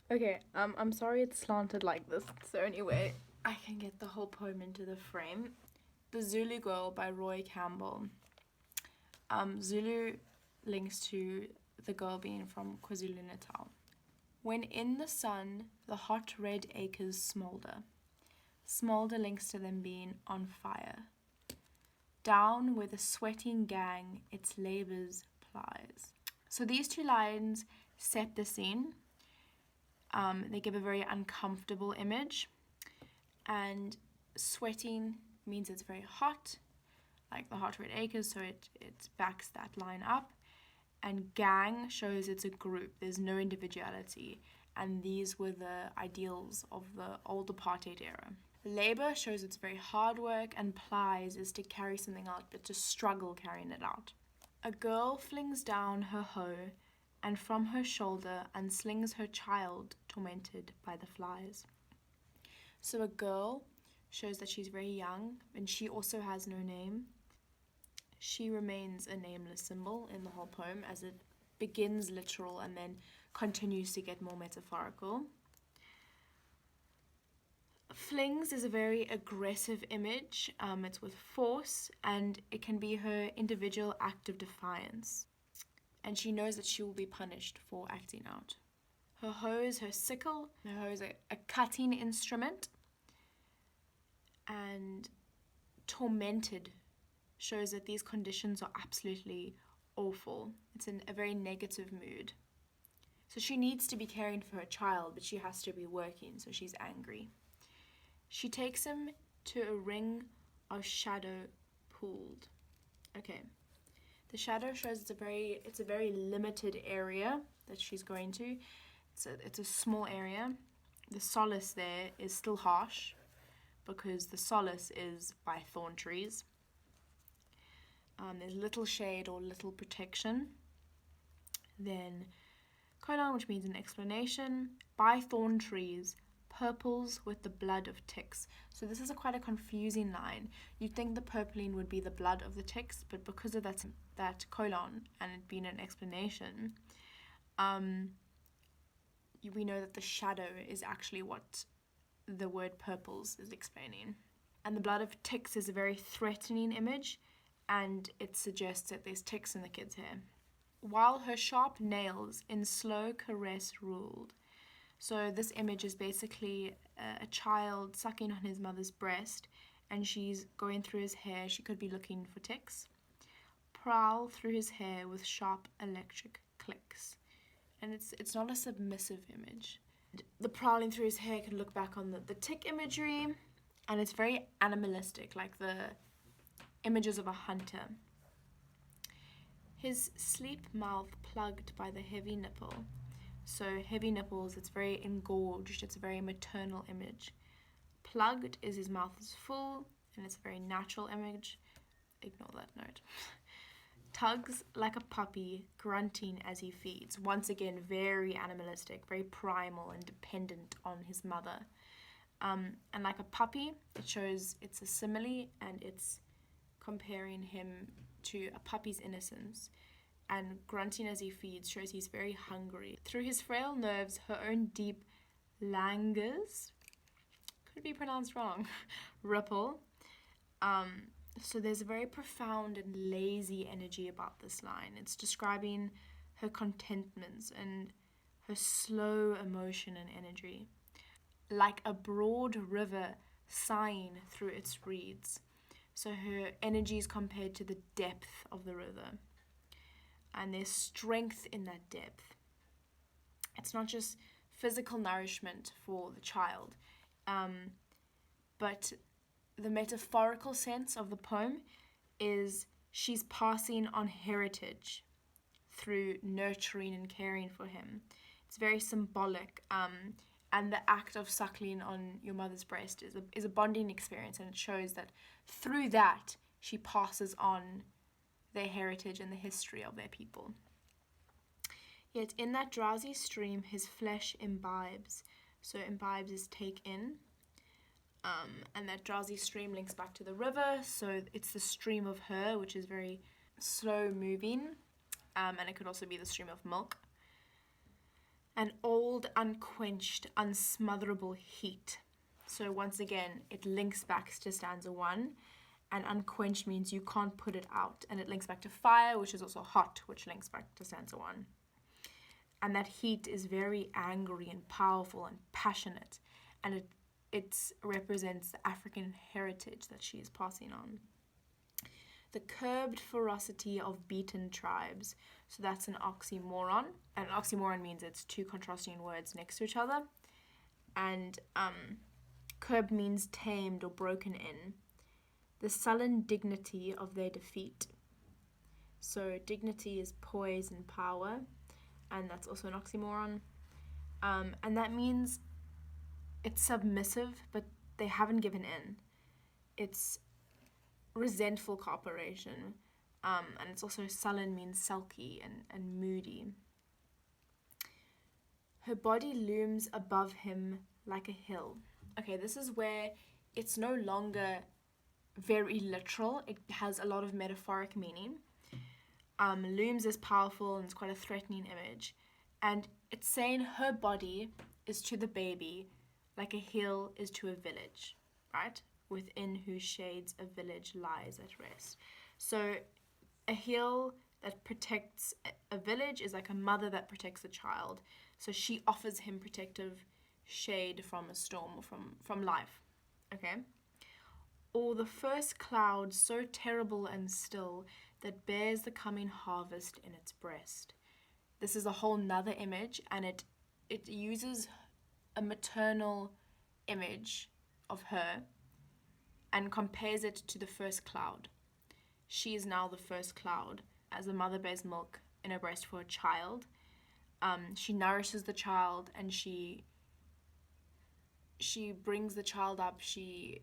Okay, I'm sorry it's slanted like this. It's the only way I can get the whole poem into the frame. The Zulu Girl by Roy Campbell. Zulu links to the girl being from KwaZulu-Natal. When in the sun the hot red acres smoulder, smoulder links to them being on fire. Down where the sweating gang its labours plies. So these two lines set the scene. They give a very uncomfortable image, and sweating means it's very hot, like the hot red acres, so it backs that line up. And gang shows it's a group, there's no individuality, and these were the ideals of the old apartheid era. Labour shows it's very hard work, and plies is to carry something out, but to struggle carrying it out. A girl flings down her hoe, and from her shoulder unslings her child tormented by the flies. So a girl shows that she's very young, and she also has no name. She remains a nameless symbol in the whole poem, as it begins literal and then continues to get more metaphorical. Flings is a very aggressive image. It's with force, and it can be her individual act of defiance. And she knows that she will be punished for acting out. Her hoe is her sickle. Her hoe is a cutting instrument. And tormented shows that these conditions are absolutely awful. It's in a very negative mood. So she needs to be caring for her child, but she has to be working, so she's angry. She takes him to a ring of shadow pooled. Okay. The shadow shows it's a very limited area that she's going to. It's a small area. The solace there is still harsh, because the solace is by thorn trees. There's little shade or little protection. Then colon, which means an explanation. By thorn trees, purples with the blood of ticks. So this is quite a confusing line. You'd think the purpling would be the blood of the ticks, but because of that colon and it being an explanation, we know that the shadow is actually what the word purples is explaining. And the blood of ticks is a very threatening image, and it suggests that there's ticks in the kid's hair. While her sharp nails in slow caress ruled. So this image is basically a child sucking on his mother's breast, and she's going through his hair. She could be looking for ticks. Prowl through his hair with sharp electric clicks. And it's not a submissive image. The prowling through his hair can look back on the tick imagery, and it's very animalistic, like the images of a hunter. His sleep mouth plugged by the heavy nipple. So heavy nipples, it's very engorged, it's a very maternal image. Plugged is his mouth is full, and it's a very natural image. Ignore that note. Tugs like a puppy, grunting as he feeds. Once again, very animalistic, very primal and dependent on his mother. And like a puppy, it shows it's a simile, and it's comparing him to a puppy's innocence. And grunting as he feeds shows he's very hungry. Through his frail nerves, her own deep languors, could be pronounced wrong, ripple. So there's a very profound and lazy energy about this line. It's describing her contentment and her slow emotion and energy. Like a broad river sighing through its reeds. So her energy is compared to the depth of the river. And there's strength in that depth. It's not just physical nourishment for the child, but the metaphorical sense of the poem is she's passing on heritage through nurturing and caring for him. It's very symbolic, and the act of suckling on your mother's breast is a bonding experience, and it shows that through that she passes on their heritage and the history of their people. Yet in that drowsy stream his flesh imbibes. So imbibes is take in. And that drowsy stream links back to the river, so it's the stream of her, which is very slow moving, and it could also be the stream of milk. An old, unquenched, unsmotherable heat. So once again, it links back to stanza 1. And unquenched means you can't put it out. And it links back to fire, which is also hot, which links back to stanza 1. And that heat is very angry and powerful and passionate. And it represents the African heritage that she is passing on. The curbed ferocity of beaten tribes. So that's an oxymoron. And an oxymoron means it's two contrasting words next to each other. And curbed means tamed or broken in. The sullen dignity of their defeat. So dignity is poise and power. And that's also an oxymoron. And that means it's submissive, but they haven't given in. It's resentful cooperation. And it's also sullen means sulky and moody. Her body looms above him like a hill. Okay, this is where it's no longer very literal. It has a lot of metaphoric meaning. Looms is powerful and it's quite a threatening image. And it's saying her body is to the baby like a hill is to a village, right? Within whose shades a village lies at rest. So a hill that protects a village is like a mother that protects a child. So she offers him protective shade from a storm or from life, okay? Or the first cloud so terrible and still that bears the coming harvest in its breast. This is a whole nother image, and it uses a maternal image of her and compares it to the first cloud. She is now the first cloud as a mother bears milk in her breast for a child. She nourishes the child and she brings the child up. She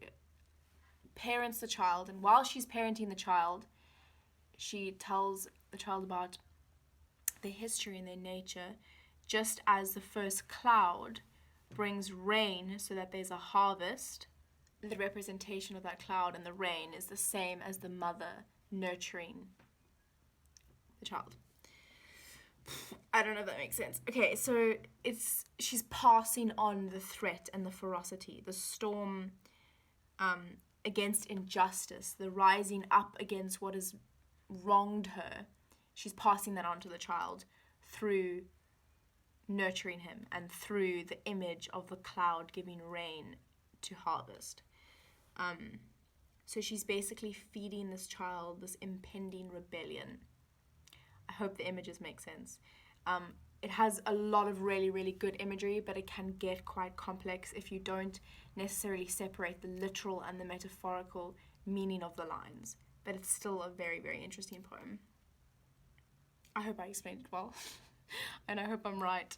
parents the child, and while she's parenting the child, she tells the child about their history and their nature, just as the first cloud brings rain so that there's a harvest. The representation of that cloud and the rain is the same as the mother nurturing the child. I don't know if that makes sense. Okay, so she's passing on the threat and the ferocity, the storm against injustice, the rising up against what has wronged her. She's passing that on to the child through nurturing him and through the image of the cloud giving rain to harvest. So she's basically feeding this child this impending rebellion. I hope the images make sense. It has a lot of really, really good imagery, but it can get quite complex if you don't necessarily separate the literal and the metaphorical meaning of the lines. But it's still a very, very interesting poem. I hope I explained it well, and I hope I'm right.